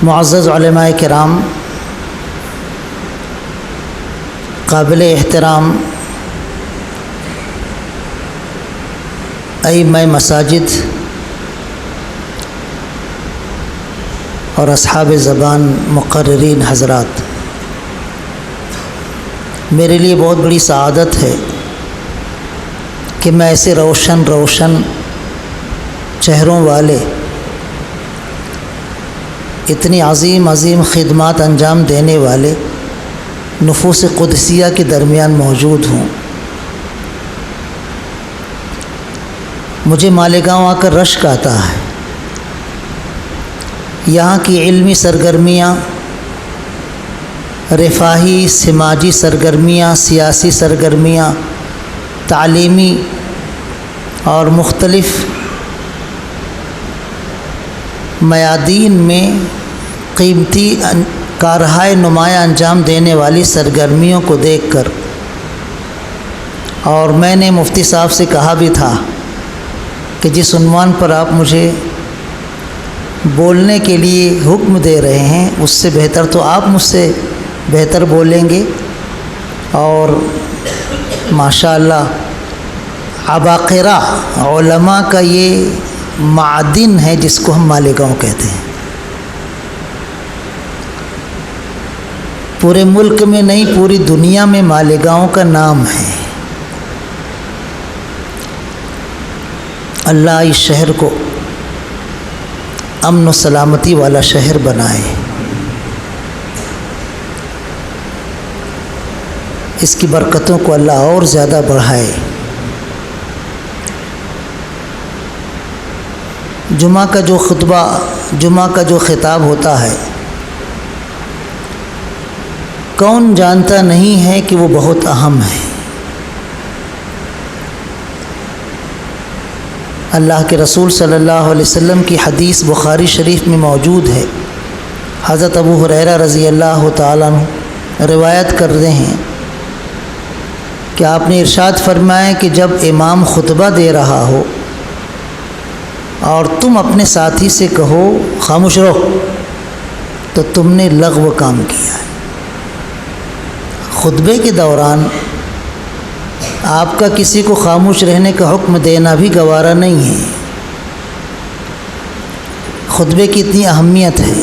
معزز علماء کرام، قابل احترام ائمہ مساجد اور اصحاب زبان مقررین حضرات، میرے لیے بہت بڑی سعادت ہے کہ میں ایسے روشن چہروں والے اتنی عظیم خدمات انجام دینے والے نفوس قدسیہ کے درمیان موجود ہوں۔ مجھے مالیگاؤں آ کر رشک آتا ہے۔ یہاں کی علمی سرگرمیاں، رفاہی سماجی سرگرمیاں، سیاسی سرگرمیاں، تعلیمی اور مختلف میادین میں قیمتی کارہائے نمایاں انجام دینے والی سرگرمیوں کو دیکھ کر، اور میں نے مفتی صاحب سے کہا بھی تھا کہ جس عنوان پر آپ مجھے بولنے کے لیے حکم دے رہے ہیں اس سے بہتر تو آپ مجھ سے بہتر بولیں گے، اور ماشاءاللہ عباقرہ علماء کا یہ معدن ہے جس کو ہم مالیگاؤں کہتے ہیں۔ پورے ملک میں نہیں، پوری دنیا میں مالیگاؤں کا نام ہے۔ اللہ اس شہر کو امن و سلامتی والا شہر بنائے، اس کی برکتوں کو اللہ اور زیادہ بڑھائے۔ جمعہ کا جو خطبہ، جمعہ کا جو خطاب ہوتا ہے، کون جانتا نہیں ہے کہ وہ بہت اہم ہے۔ اللہ کے رسول صلی اللہ علیہ وسلم کی حدیث بخاری شریف میں موجود ہے۔ حضرت ابو ہریرہ رضی اللہ تعالیٰ عنہ روایت کر رہے ہیں کہ آپ نے ارشاد فرمایا کہ جب امام خطبہ دے رہا ہو اور تم اپنے ساتھی سے کہو خاموش رہو، تو تم نے لغو کام کیا ہے۔ خطبے کے دوران آپ کا کسی کو خاموش رہنے کا حکم دینا بھی گوارا نہیں ہے۔ خطبے کی اتنی اہمیت ہے۔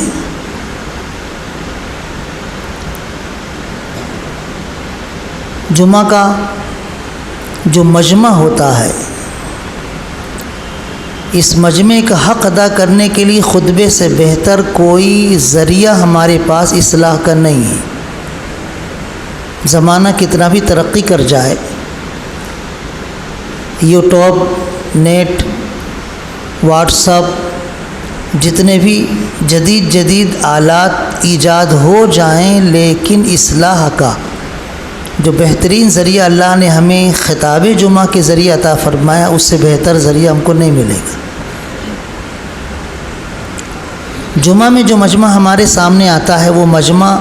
جمعہ کا جو مجمع ہوتا ہے، اس مجمع کا حق ادا کرنے کے لیے خطبے سے بہتر کوئی ذریعہ ہمارے پاس اصلاح کا نہیں ہے۔ زمانہ کتنا بھی ترقی کر جائے، یوٹیوب، نیٹ، واٹس ایپ، جتنے بھی جدید آلات ایجاد ہو جائیں، لیکن اصلاح کا جو بہترین ذریعہ اللہ نے ہمیں خطاب جمعہ کے ذریعے عطا فرمایا، اس سے بہتر ذریعہ ہم کو نہیں ملے گا۔ جمعہ میں جو مجمع ہمارے سامنے آتا ہے، وہ مجمع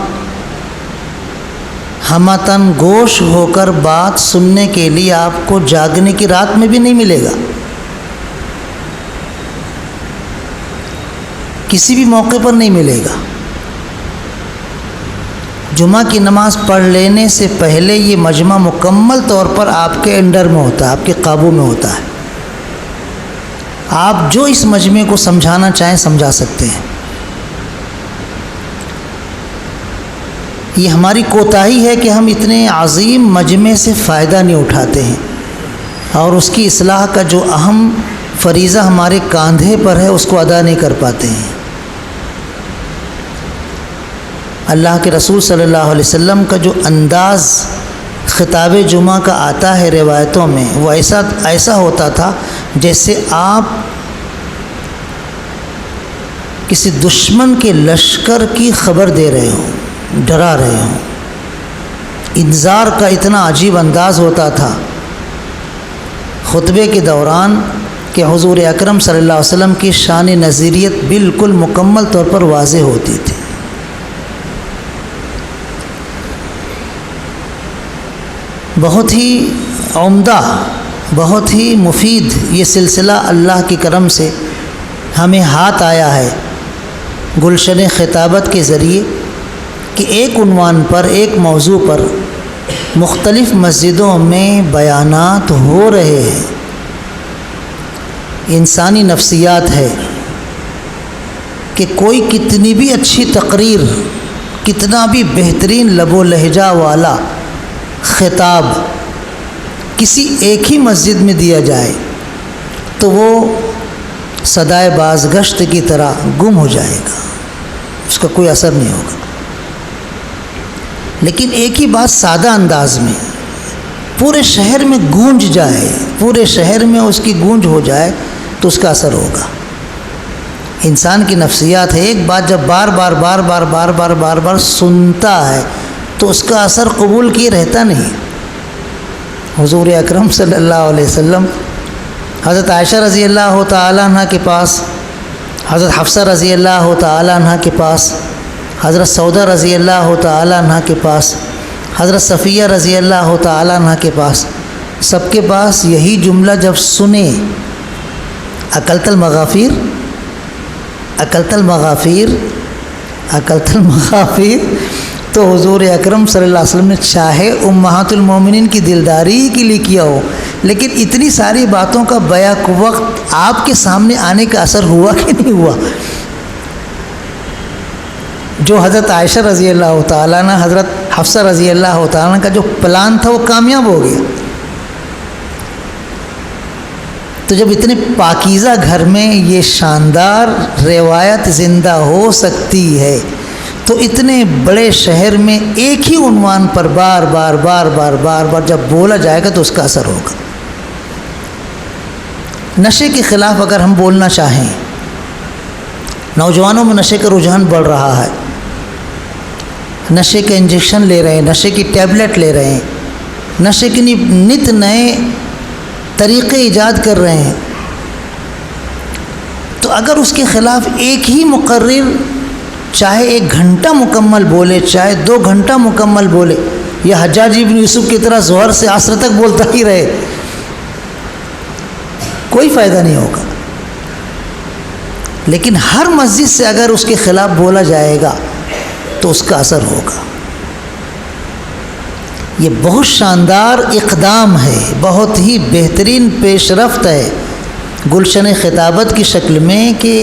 ہمتن گوش ہو کر بات سننے کے لیے آپ کو جاگنے کی رات میں بھی نہیں ملے گا۔ کسی بھی موقع پر نہیں ملے گا۔ جمعہ کی نماز پڑھ لینے سے پہلے یہ مجمع مکمل طور پر آپ کے انڈر میں ہوتا ہے، آپ کے قابو میں ہوتا ہے۔ آپ جو اس مجمع کو سمجھانا چاہیں سمجھا سکتے ہیں۔ یہ ہماری کوتاہی ہے کہ ہم اتنے عظیم مجمع سے فائدہ نہیں اٹھاتے ہیں، اور اس کی اصلاح کا جو اہم فریضہ ہمارے کاندھے پر ہے اس کو ادا نہیں کر پاتے ہیں۔ اللہ کے رسول صلی اللہ علیہ وسلم کا جو انداز خطاب جمعہ کا آتا ہے روایتوں میں، وہ ایسا ہوتا تھا جیسے آپ کسی دشمن کے لشکر کی خبر دے رہے ہوں، ڈرا رہے ہوں۔ انذار کا اتنا عجیب انداز ہوتا تھا خطبے کے دوران کہ حضور اکرم صلی اللہ علیہ وسلم کی شان نذیریت بالکل مکمل طور پر واضح ہوتی تھی۔ بہت ہی عمدہ، بہت ہی مفید یہ سلسلہ اللہ کے کرم سے ہمیں ہاتھ آیا ہے، گلشن خطابت کے ذریعے کہ ایک عنوان پر، ایک موضوع پر مختلف مسجدوں میں بیانات ہو رہے ہیں۔ انسانی نفسیات ہے کہ کوئی کتنی بھی اچھی تقریر، کتنا بھی بہترین لب و لہجہ والا خطاب کسی ایک ہی مسجد میں دیا جائے تو وہ صدائے بازگشت کی طرح گم ہو جائے گا، اس کا کوئی اثر نہیں ہوگا۔ لیکن ایک ہی بات سادہ انداز میں پورے شہر میں گونج جائے، پورے شہر میں اس کی گونج ہو جائے تو اس کا اثر ہوگا۔ انسان کی نفسیات ہے، ایک بات جب بار بار سنتا ہے تو اس کا اثر قبول کیے رہتا نہیں۔ حضور اکرم صلی اللہ علیہ وسلم حضرت عائشہ رضی اللہ تعالیٰ عنہ کے پاس، حضرت حفصہ رضی اللہ تعالیٰ عنہ کے پاس، حضرت سودہ رضی اللہ تعالیٰ عنہ کے پاس، حضرت صفیہ رضی اللہ تعالیٰ عنہ کے پاس، سب کے پاس یہی جملہ جب سنے، اکلت المغافیر، اکلت المغافیر، اکلت المغافیر، تو حضور اکرم صلی اللہ علیہ وسلم نے چاہے امہات المومنین کی دلداری کے لیے کیا ہو، لیکن اتنی ساری باتوں کا بیک وقت آپ کے سامنے آنے کا اثر ہوا کہ نہیں ہوا؟ جو حضرت عائشہ رضی اللہ تعالیٰ عنہ، حضرت حفصہ رضی اللہ تعالیٰ عنہ کا جو پلان تھا وہ کامیاب ہو گیا۔ تو جب اتنے پاکیزہ گھر میں یہ شاندار روایت زندہ ہو سکتی ہے تو اتنے بڑے شہر میں ایک ہی عنوان پر بار بار جب بولا جائے گا تو اس کا اثر ہوگا۔ نشے کے خلاف اگر ہم بولنا چاہیں، نوجوانوں میں نشے کا رجحان بڑھ رہا ہے، نشے کے انجیکشن لے رہے ہیں، نشے کی ٹیبلٹ لے رہے ہیں، نشے کے نت نئے طریقے ایجاد کر رہے ہیں، تو اگر اس کے خلاف ایک ہی مقرر چاہے 1 گھنٹہ مکمل بولے، چاہے 2 گھنٹہ مکمل بولے، یا حجاج ابن یوسف کی طرح ظہر سے عصر تک بولتا ہی رہے، کوئی فائدہ نہیں ہوگا۔ لیکن ہر مسجد سے اگر اس کے خلاف بولا جائے گا تو اس کا اثر ہوگا۔ یہ بہت شاندار اقدام ہے، بہت ہی بہترین پیش رفت ہے گلشن خطابت کی شکل میں کہ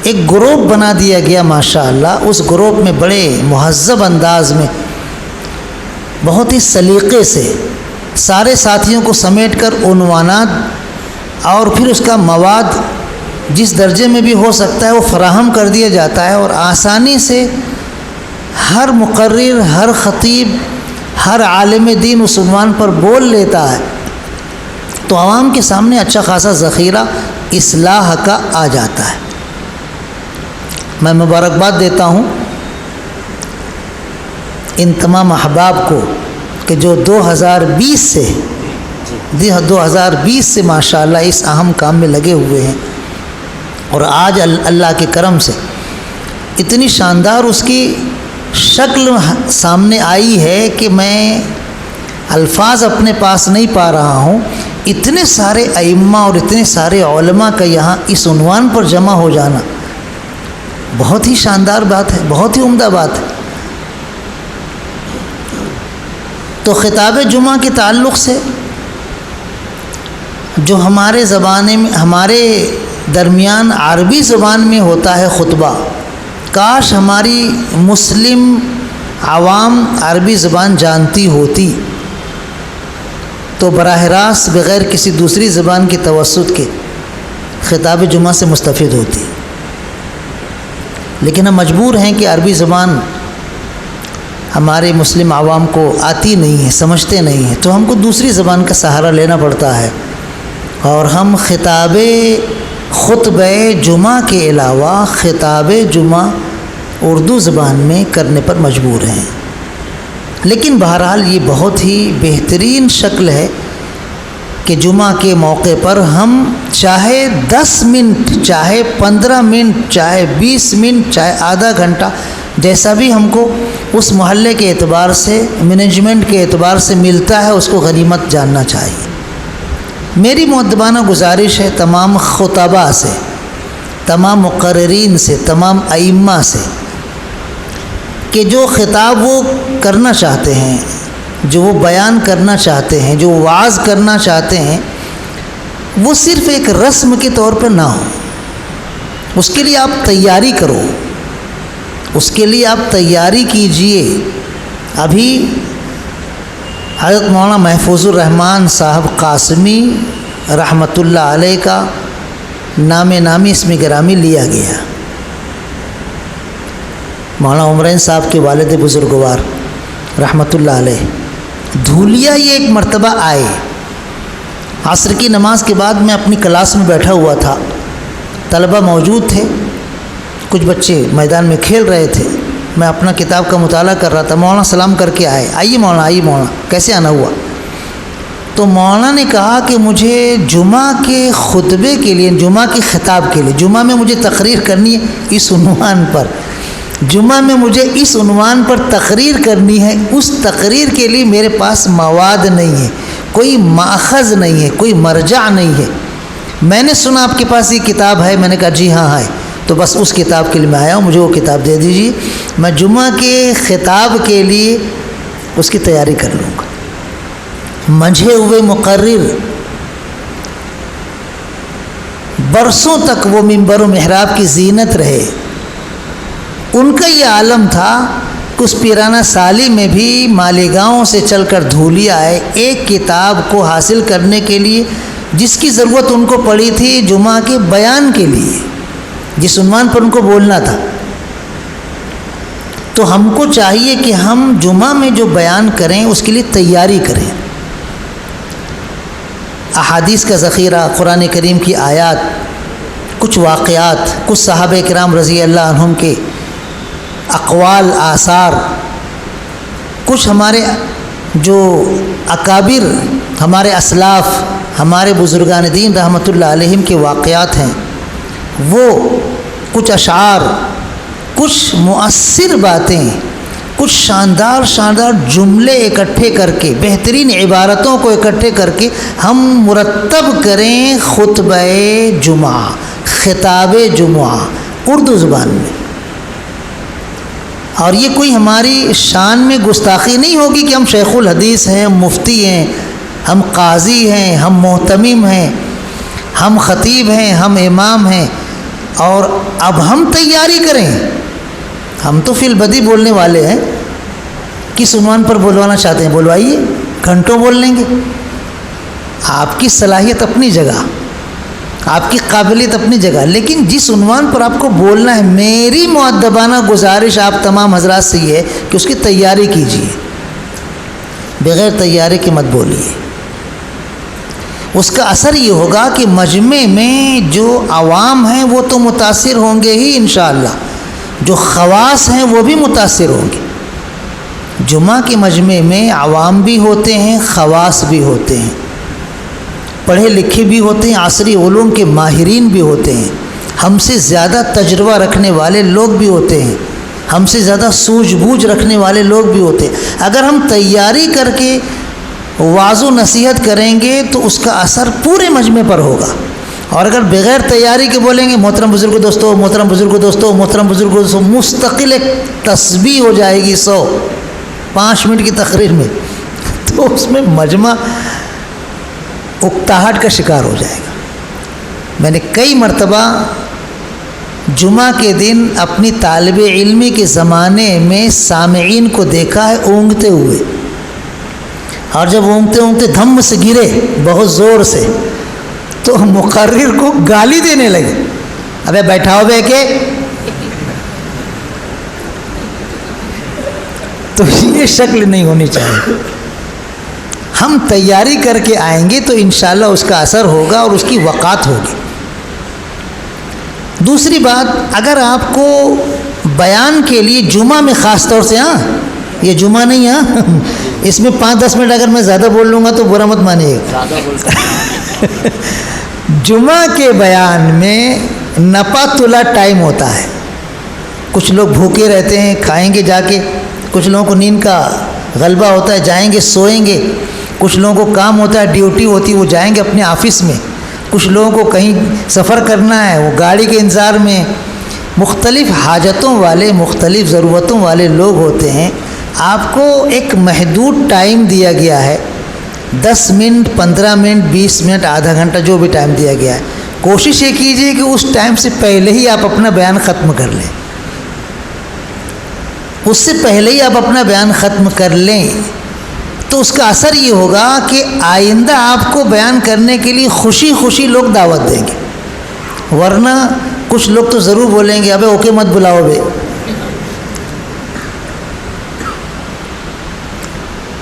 ایک گروپ بنا دیا گیا ماشاءاللہ۔ اس گروپ میں بڑے مہذب انداز میں، بہت ہی سلیقے سے سارے ساتھیوں کو سمیٹ کر عنوانات اور پھر اس کا مواد جس درجے میں بھی ہو سکتا ہے وہ فراہم کر دیا جاتا ہے، اور آسانی سے ہر مقرر، ہر خطیب، ہر عالم دین اس عنوان پر بول لیتا ہے، تو عوام کے سامنے اچھا خاصا ذخیرہ اصلاح کا آ جاتا ہے۔ میں مبارکباد دیتا ہوں ان تمام احباب کو کہ جو 2020 سے ماشاءاللہ اس اہم کام میں لگے ہوئے ہیں، اور آج اللہ کے کرم سے اتنی شاندار اس کی شکل سامنے آئی ہے کہ میں الفاظ اپنے پاس نہیں پا رہا ہوں۔ اتنے سارے ائمہ اور اتنے سارے علماء کا یہاں اس عنوان پر جمع ہو جانا بہت ہی شاندار بات ہے، بہت ہی عمدہ بات ہے۔ تو خطاب جمعہ کے تعلق سے جو ہمارے زبانے میں، ہمارے درمیان عربی زبان میں ہوتا ہے خطبہ، کاش ہماری مسلم عوام عربی زبان جانتی ہوتی تو براہ راست بغیر کسی دوسری زبان کی توسط کے خطاب جمعہ سے مستفید ہوتی، لیکن ہم مجبور ہیں کہ عربی زبان ہمارے مسلم عوام کو آتی نہیں ہے، سمجھتے نہیں ہیں، تو ہم کو دوسری زبان کا سہارا لینا پڑتا ہے، اور ہم خطاب خطبہ جمعہ کے علاوہ خطاب جمعہ اردو زبان میں کرنے پر مجبور ہیں۔ لیکن بہرحال یہ بہت ہی بہترین شکل ہے کہ جمعہ کے موقع پر ہم چاہے 10 منٹ، چاہے 15 منٹ، چاہے 20 منٹ، چاہے آدھا گھنٹہ، جیسا بھی ہم کو اس محلے کے اعتبار سے، مینجمنٹ کے اعتبار سے ملتا ہے، اس کو غنیمت جاننا چاہیے۔ میری مؤدبانہ گزارش ہے تمام خطباء سے، تمام مقررین سے، تمام ائمہ سے، کہ جو خطاب وہ کرنا چاہتے ہیں، جو وہ بیان کرنا چاہتے ہیں، جو وعظ کرنا چاہتے ہیں، وہ صرف ایک رسم کے طور پر نہ ہو. اس کے لیے آپ تیاری کرو، اس کے لیے آپ تیاری کیجئے. ابھی حضرت مولانا محفوظ الرحمن صاحب قاسمی رحمۃ اللہ علیہ کا نام نامی اسم گرامی لیا گیا. مولانا عمرین صاحب کے والد بزرگوار رحمۃ اللہ علیہ دھولیا یہ ایک مرتبہ آئے. عصر کی نماز کے بعد میں اپنی کلاس میں بیٹھا ہوا تھا، طلبہ موجود تھے، کچھ بچے میدان میں کھیل رہے تھے، میں اپنا کتاب کا مطالعہ کر رہا تھا. مولانا سلام کر کے آئے، آئیے مولانا، آئیے مولانا، کیسے آنا ہوا؟ تو مولانا نے کہا کہ مجھے جمعہ کے خطبے کے لیے، جمعہ کے خطاب کے لیے، جمعہ میں مجھے تقریر کرنی ہے اس عنوان پر، جمعہ میں مجھے اس عنوان پر تقریر کرنی ہے. اس تقریر کے لیے میرے پاس مواد نہیں ہے، کوئی ماخذ نہیں ہے، کوئی مرجع نہیں ہے. میں نے سنا آپ کے پاس یہ کتاب ہے، میں نے کہا جی ہاں ہے، تو بس اس کتاب کے لیے میں آیا ہوں، مجھے وہ کتاب دے دیجیے، میں جمعہ کے خطاب کے لیے اس کی تیاری کر لوں گا. منجھے ہوئے مقرر برسوں تک وہ ممبر و محراب کی زینت رہے. ان کا یہ عالم تھا کہ اس پیرانہ سالی میں بھی مالیگاؤں سے چل کر دھولیا آئے ایک کتاب کو حاصل کرنے کے لیے، جس کی ضرورت ان کو پڑی تھی جمعہ کے بیان کے لیے، جس عنوان پر ان کو بولنا تھا. تو ہم کو چاہیے کہ ہم جمعہ میں جو بیان کریں اس کے لیے تیاری کریں. احادیث کا ذخیرہ، قرآن کریم کی آیات، کچھ واقعات، کچھ صحابہ کرام رضی اللہ عنہم کے اقوال، آثار، کچھ ہمارے جو اکابر، ہمارے اسلاف، ہمارے بزرگان دین رحمۃ اللہ علیہم کے واقعات ہیں، وہ کچھ اشعار، کچھ مؤثر باتیں، کچھ شاندار شاندار جملے اکٹھے کر کے، بہترین عبارتوں کو اکٹھے کر کے ہم مرتب کریں خطبہ جمعہ، خطاب جمعہ اردو زبان میں. اور یہ کوئی ہماری شان میں گستاخی نہیں ہوگی کہ ہم شیخ الحدیث ہیں، ہم مفتی ہیں، ہم قاضی ہیں، ہم محتمم ہیں، ہم خطیب ہیں، ہم امام ہیں، اور اب ہم تیاری کریں. ہم تو فی البدی بولنے والے ہیں، کس عنوان پر بولوانا چاہتے ہیں بولوائیے، گھنٹوں بول لیں گے. آپ کی صلاحیت اپنی جگہ، آپ کی قابلیت اپنی جگہ، لیکن جس عنوان پر آپ کو بولنا ہے، میری مؤدبانہ گزارش آپ تمام حضرات سے یہ ہے کہ اس کی تیاری کیجیے، بغیر تیاری کے مت بولیے. اس کا اثر یہ ہوگا کہ مجمع میں جو عوام ہیں وہ تو متاثر ہوں گے ہی انشاءاللہ، جو خواص ہیں وہ بھی متاثر ہوں گے. جمعہ کے مجمع میں عوام بھی ہوتے ہیں، خواص بھی ہوتے ہیں، پڑھے لکھے بھی ہوتے ہیں، عصری علوم کے ماہرین بھی ہوتے ہیں، ہم سے زیادہ تجربہ رکھنے والے لوگ بھی ہوتے ہیں، ہم سے زیادہ سوجھ بوجھ رکھنے والے لوگ بھی ہوتے ہیں. اگر ہم تیاری کر کے وعظ و نصیحت کریں گے تو اس کا اثر پورے مجمع پر ہوگا. اور اگر بغیر تیاری کے بولیں گے محترم بزرگ دوستو، محترم بزرگ دوستو، محترم بزرگ دوستو، مستقل ایک تسبیح ہو جائے گی 5 منٹ کی تقریر میں، تو اس میں مجمع اکتاہٹ کا شکار ہو جائے گا. میں نے کئی مرتبہ جمعہ کے دن اپنی طالب علمی کے زمانے میں سامعین کو دیکھا ہے اونگتے ہوئے، اور جب اونگتے اونگتے دھم سے گرے بہت زور سے تو مقرر کو گالی دینے لگے، ابے بیٹھاؤ بے کے. تو یہ شکل نہیں ہونی چاہیے. ہم تیاری کر کے آئیں گے تو انشاءاللہ اس کا اثر ہوگا اور اس کی وقات ہوگی. دوسری بات، اگر آپ کو بیان کے لیے جمعہ میں خاص طور سے، ہاں یہ جمعہ نہیں، ہاں اس میں 5-10 منٹ اگر میں زیادہ بول لوں گا تو برا مت مانیے گا. جمعہ کے بیان میں نپا تلا ٹائم ہوتا ہے. کچھ لوگ بھوکے رہتے ہیں، کھائیں گے جا کے، کچھ لوگوں کو نیند کا غلبہ ہوتا ہے، جائیں گے سوئیں گے، کچھ لوگوں کو کام ہوتا ہے، ڈیوٹی ہوتی ہے، وہ جائیں گے اپنے آفس میں. کچھ لوگوں کو کہیں سفر کرنا ہے، وہ گاڑی کے انتظار میں، مختلف حاجتوں والے، مختلف ضرورتوں والے لوگ ہوتے ہیں۔ آپ کو ایک محدود ٹائم دیا گیا ہے، 10 منٹ، 15 منٹ، 20 منٹ، آدھا گھنٹہ، جو بھی ٹائم دیا گیا ہے، کوشش یہ کیجیے کہ اس ٹائم سے پہلے ہی آپ اپنا بیان ختم کر لیں، اس سے پہلے ہی آپ اپنا بیان ختم کر لیں، تو اس کا اثر یہ ہوگا کہ آئندہ آپ کو بیان کرنے کے لیے خوشی خوشی لوگ دعوت دیں گے، ورنہ کچھ لوگ تو ضرور بولیں گے ابے اوکے مت بلاؤ بے۔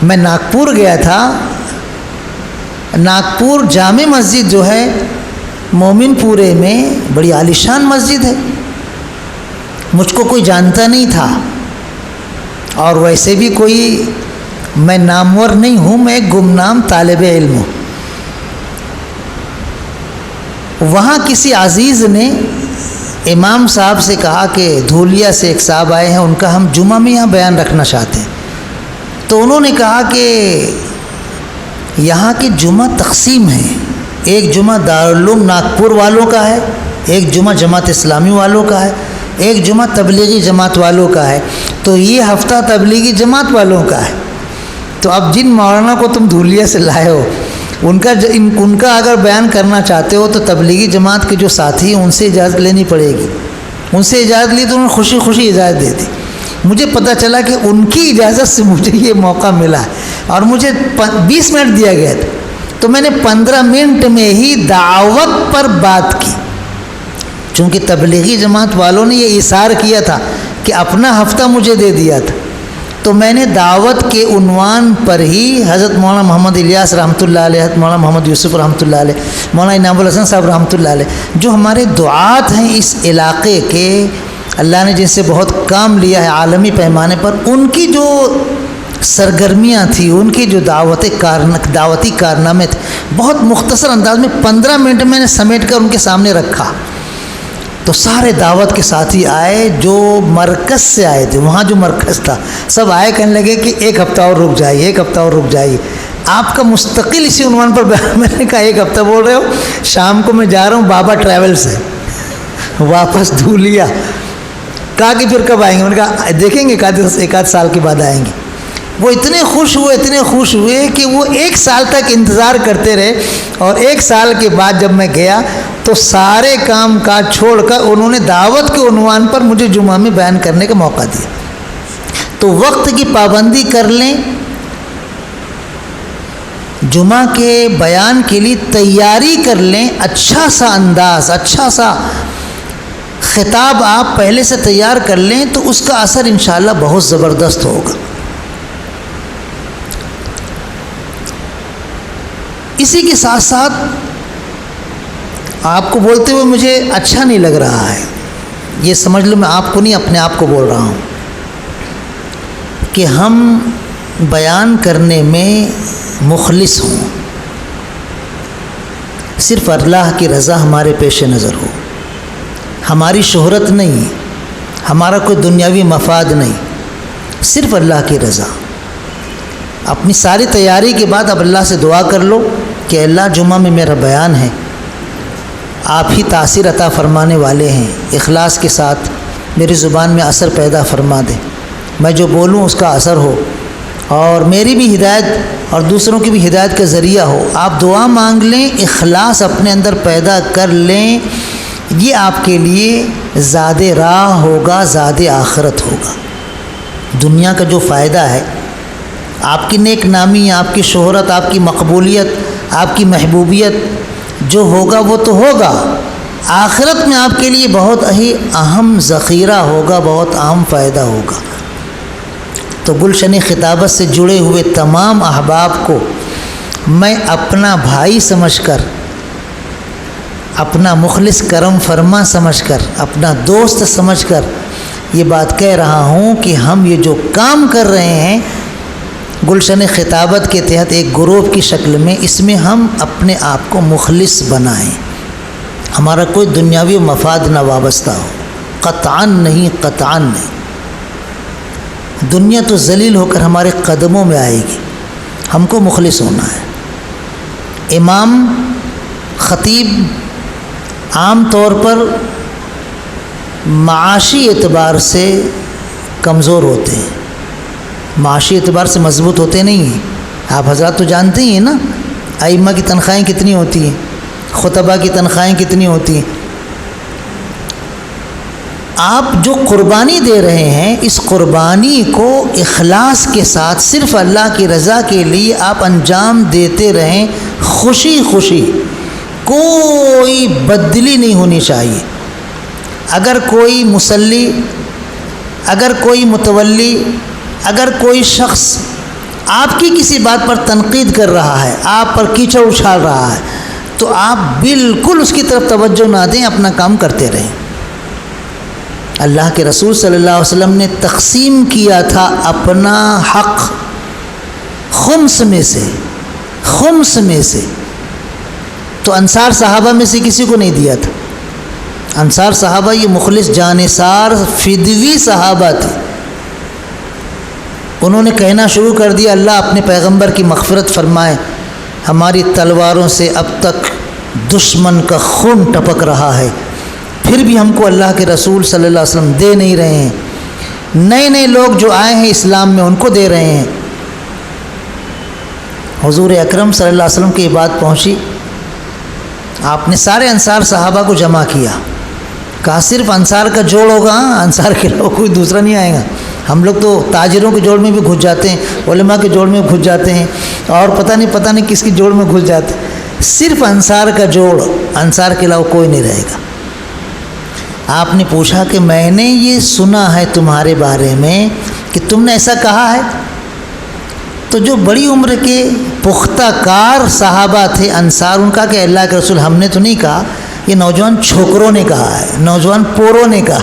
میں ناگپور گیا تھا، ناگپور جامع مسجد جو ہے مومن پورے میں، بڑی عالیشان مسجد ہے، مجھ کو کوئی جانتا نہیں تھا، اور ویسے بھی کوئی میں نامور نہیں ہوں، میں ایک گمنام طالب علم ہوں۔ وہاں کسی عزیز نے امام صاحب سے کہا کہ دھولیا سے ایک صاحب آئے ہیں، ان کا ہم جمعہ میں یہاں بیان رکھنا چاہتے ہیں، تو انہوں نے کہا کہ یہاں کے جمعہ تقسیم ہیں، ایک جمعہ دارالعلوم ناگپور والوں کا ہے، ایک جمعہ جماعت اسلامی والوں کا ہے، ایک جمعہ تبلیغی جماعت والوں کا ہے، تو یہ ہفتہ تبلیغی جماعت والوں کا ہے۔ تو اب جن مولانا کو تم دھولیا سے لائے ہو، ان کا اگر بیان کرنا چاہتے ہو تو تبلیغی جماعت کے جو ساتھی ہیں ان سے اجازت لینی پڑے گی، ان سے اجازت لی تو انہوں نے خوشی خوشی اجازت دے دی۔ مجھے پتہ چلا کہ ان کی اجازت سے مجھے یہ موقع ملا ہے، اور مجھے 20 منٹ دیا گیا تھا، تو میں نے 15 منٹ میں ہی دعوت پر بات کی، چونکہ تبلیغی جماعت والوں نے یہ اصرار کیا تھا کہ اپنا ہفتہ مجھے دے دیا تھا، تو میں نے دعوت کے عنوان پر ہی حضرت مولانا محمد الیاس رحمۃ اللہ علیہ، حضرت مولانا محمد یوسف رحمۃ اللہ علیہ، مولانا انعام الحسن صاحب رحمۃ اللہ علیہ، جو ہمارے دعات ہیں اس علاقے کے، اللہ نے جن سے بہت کام لیا ہے عالمی پیمانے پر، ان کی جو سرگرمیاں تھیں، ان کی جو دعوتی کارنامے تھے، بہت مختصر انداز میں 15 منٹ میں نے سمیٹ کر ان کے سامنے رکھا۔ تو سارے دعوت کے ساتھی آئے جو مرکز سے آئے تھے، وہاں جو مرکز تھا، سب آئے، کہنے لگے کہ ایک ہفتہ اور رک جائیے، ایک ہفتہ اور رک جائیے، آپ کا مستقل اسی عنوان پر بیان۔ میں نے کہا ایک ہفتہ بول رہے ہو، شام کو میں جا رہا ہوں بابا ٹریول سے واپس دھولیا۔ کہا کہ پھر کب آئیں گے؟ میں نے کہا دیکھیں گے، ایک آدھ سال کے بعد آئیں گے۔ وہ اتنے خوش ہوئے کہ وہ 1 سال تک انتظار کرتے رہے، اور 1 سال کے بعد جب میں گیا تو سارے کام کاج چھوڑ کر انہوں نے دعوت کے عنوان پر مجھے جمعہ میں بیان کرنے کا موقع دیا۔ تو وقت کی پابندی کر لیں، جمعہ کے بیان کے لیے تیاری کر لیں، اچھا سا انداز، اچھا سا خطاب آپ پہلے سے تیار کر لیں، تو اس کا اثر انشاءاللہ بہت زبردست ہوگا۔ اسی کے ساتھ ساتھ آپ کو بولتے ہوئے مجھے اچھا نہیں لگ رہا ہے، یہ سمجھ لو میں آپ کو نہیں اپنے آپ کو بول رہا ہوں، کہ ہم بیان کرنے میں مخلص ہوں، صرف اللہ کی رضا ہمارے پیش نظر ہو، ہماری شہرت نہیں، ہمارا کوئی دنیاوی مفاد نہیں، صرف اللہ کی رضا۔ اپنی ساری تیاری کے بعد اب اللہ سے دعا کر لو کہ اللہ جمعہ میں میرا بیان ہے، آپ ہی تاثیر عطا فرمانے والے ہیں، اخلاص کے ساتھ میری زبان میں اثر پیدا فرما دیں، میں جو بولوں اس کا اثر ہو، اور میری بھی ہدایت اور دوسروں کی بھی ہدایت کا ذریعہ ہو۔ آپ دعا مانگ لیں، اخلاص اپنے اندر پیدا کر لیں، یہ آپ کے لیے زاد راہ ہوگا، زاد آخرت ہوگا۔ دنیا کا جو فائدہ ہے، آپ کی نیک نامی، آپ کی شہرت، آپ کی مقبولیت، آپ کی محبوبیت جو ہوگا وہ تو ہوگا، آخرت میں آپ کے لیے بہت ہی اہم ذخیرہ ہوگا، بہت اہم فائدہ ہوگا۔ تو گلشن خطابت سے جڑے ہوئے تمام احباب کو میں اپنا بھائی سمجھ کر، اپنا مخلص کرم فرما سمجھ کر، اپنا دوست سمجھ کر یہ بات کہہ رہا ہوں کہ ہم یہ جو کام کر رہے ہیں گلشن خطابت کے تحت ایک گروپ کی شکل میں، اس میں ہم اپنے آپ کو مخلص بنائیں، ہمارا کوئی دنیاوی مفاد نہ وابستہ ہو، قطعاً نہیں، قطعاً نہیں۔ دنیا تو ذلیل ہو کر ہمارے قدموں میں آئے گی، ہم کو مخلص ہونا ہے۔ امام خطیب عام طور پر معاشی اعتبار سے کمزور ہوتے ہیں، معاشی اعتبار سے مضبوط ہوتے نہیں ہیں۔ آپ حضرات تو جانتے ہی ہیں نا، ائمہ کی تنخواہیں کتنی ہوتی ہیں، خطبہ کی تنخواہیں کتنی ہوتی ہیں۔ آپ جو قربانی دے رہے ہیں، اس قربانی کو اخلاص کے ساتھ صرف اللہ کی رضا کے لیے آپ انجام دیتے رہیں، خوشی خوشی، کوئی بدلی نہیں ہونی چاہیے۔ اگر کوئی مصلی، اگر کوئی متولی، اگر کوئی شخص آپ کی کسی بات پر تنقید کر رہا ہے، آپ پر کیچڑ اچھال رہا ہے، تو آپ بالکل اس کی طرف توجہ نہ دیں، اپنا کام کرتے رہیں۔ اللہ کے رسول صلی اللہ علیہ وسلم نے تقسیم کیا تھا اپنا حق خمس میں سے، تو انصار صحابہ میں سے کسی کو نہیں دیا تھا۔ انصار صحابہ یہ مخلص جانثار فدوی صحابہ تھے۔ انہوں نے کہنا شروع کر دیا، اللہ اپنے پیغمبر کی مغفرت فرمائے، ہماری تلواروں سے اب تک دشمن کا خون ٹپک رہا ہے، پھر بھی ہم کو اللہ کے رسول صلی اللہ علیہ وسلم دے نہیں رہے ہیں، نئے نئے لوگ جو آئے ہیں اسلام میں ان کو دے رہے ہیں۔ حضور اکرم صلی اللہ علیہ وسلم کی یہ بات پہنچی، آپ نے سارے انصار صحابہ کو جمع کیا، کہا صرف انصار کا جوڑ ہوگا، انصار کے لوگ کوئی دوسرا نہیں آئے گا۔ ہم لوگ تو تاجروں کے جوڑ میں بھی گھس جاتے ہیں، علماء کے جوڑ میں گھس جاتے ہیں، اور پتہ نہیں کس کی جوڑ میں گھس جاتے ہیں، صرف انصار کا جوڑ، انصار کے علاوہ کوئی نہیں رہے گا۔ آپ نے پوچھا کہ میں نے یہ سنا ہے تمہارے بارے میں کہ تم نے ایسا کہا ہے؟ تو جو بڑی عمر کے پختہ کار صحابہ تھے انصار، ان کا کہ اللہ کے رسول ہم نے تو نہیں کہا، یہ نوجوان چھوکروں نے کہا ہے، نوجوان پوروں نے کہا،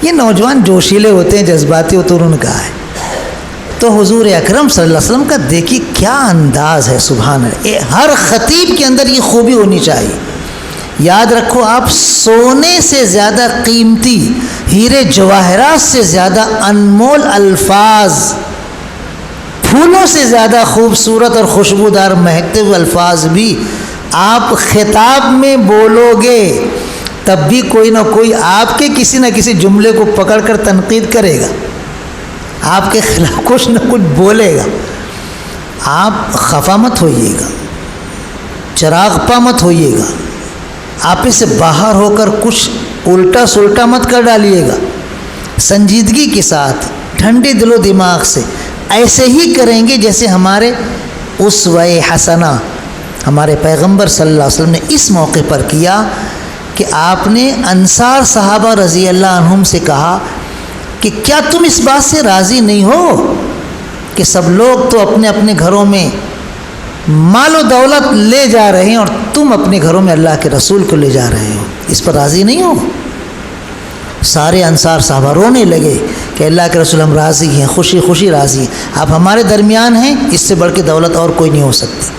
یہ نوجوان جوشیلے ہوتے ہیں، جذباتی ہوتے ہیں، انہوں نے کہا ہے۔ تو حضور اکرم صلی اللہ علیہ وسلم کا دیکھیے کیا انداز ہے، سبحان اللہ۔ ہر خطیب کے اندر یہ خوبی ہونی چاہیے۔ یاد رکھو، آپ سونے سے زیادہ قیمتی، ہیرے جواہرات سے زیادہ انمول الفاظ، پھولوں سے زیادہ خوبصورت اور خوشبودار مہکتے ہوئے الفاظ بھی آپ خطاب میں بولو گے، تب بھی کوئی نہ کوئی آپ کے کسی نہ کسی جملے کو پکڑ کر تنقید کرے گا، آپ کے خلاف کچھ نہ کچھ بولے گا۔ آپ خفا مت ہوئیے گا، چراغ پا مت ہوئیے گا، آپ اس سے باہر ہو کر کچھ الٹا سلٹا مت کر ڈالیے گا، سنجیدگی کے ساتھ، ٹھنڈے دل و دماغ سے ایسے ہی کریں گے جیسے ہمارے اسوہ حسنہ ہمارے پیغمبر صلی اللہ علیہ وسلم نے اس موقع پر کیا کہ آپ نے انصار صحابہ رضی اللہ عنہم سے کہا کہ کیا تم اس بات سے راضی نہیں ہو کہ سب لوگ تو اپنے اپنے گھروں میں مال و دولت لے جا رہے ہیں اور تم اپنے گھروں میں اللہ کے رسول کو لے جا رہے ہو، اس پر راضی نہیں ہو؟ سارے انصار صحابہ رونے لگے کہ اللہ کے رسول ہم راضی ہیں، خوشی خوشی راضی ہیں، آپ ہمارے درمیان ہیں، اس سے بڑھ کے دولت اور کوئی نہیں ہو سکتی۔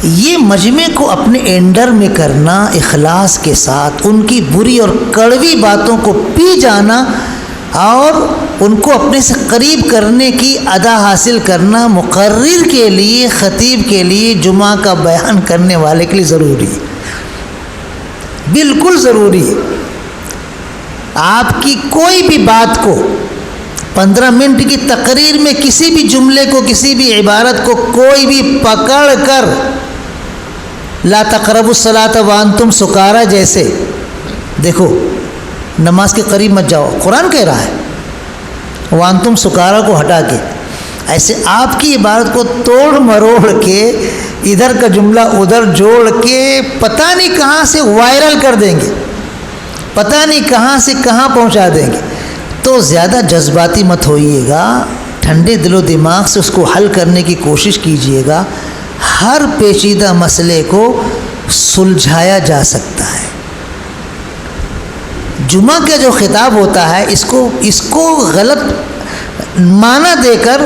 یہ مجمع کو اپنے اینڈر میں کرنا اخلاص کے ساتھ، ان کی بری اور کڑوی باتوں کو پی جانا اور ان کو اپنے سے قریب کرنے کی ادا حاصل کرنا مقرر کے لیے، خطیب کے لیے، جمعہ کا بیان کرنے والے کے لیے ضروری ہے، بالکل ضروری ہے۔ آپ کی کوئی بھی بات کو 15 منٹ کی تقریر میں کسی بھی جملے کو، کسی بھی عبارت کو کوئی بھی پکڑ کر لا تقربوا الصلاۃ وانتم سکارا جیسے، دیکھو نماز کے قریب مت جاؤ، قرآن کہہ رہا ہے، وانتم سکارا کو ہٹا کے ایسے آپ کی عبارت کو توڑ مروڑ کے ادھر کا جملہ ادھر جوڑ کے پتہ نہیں کہاں سے وائرل کر دیں گے، پتہ نہیں کہاں سے کہاں پہنچا دیں گے۔ تو زیادہ جذباتی مت ہوئیے گا، ٹھنڈے دل و دماغ سے اس کو حل کرنے کی کوشش کیجیے گا۔ ہر پیچیدہ مسئلے کو سلجھایا جا سکتا ہے۔ جمعہ کا جو خطاب ہوتا ہے اس کو غلط معنی دے کر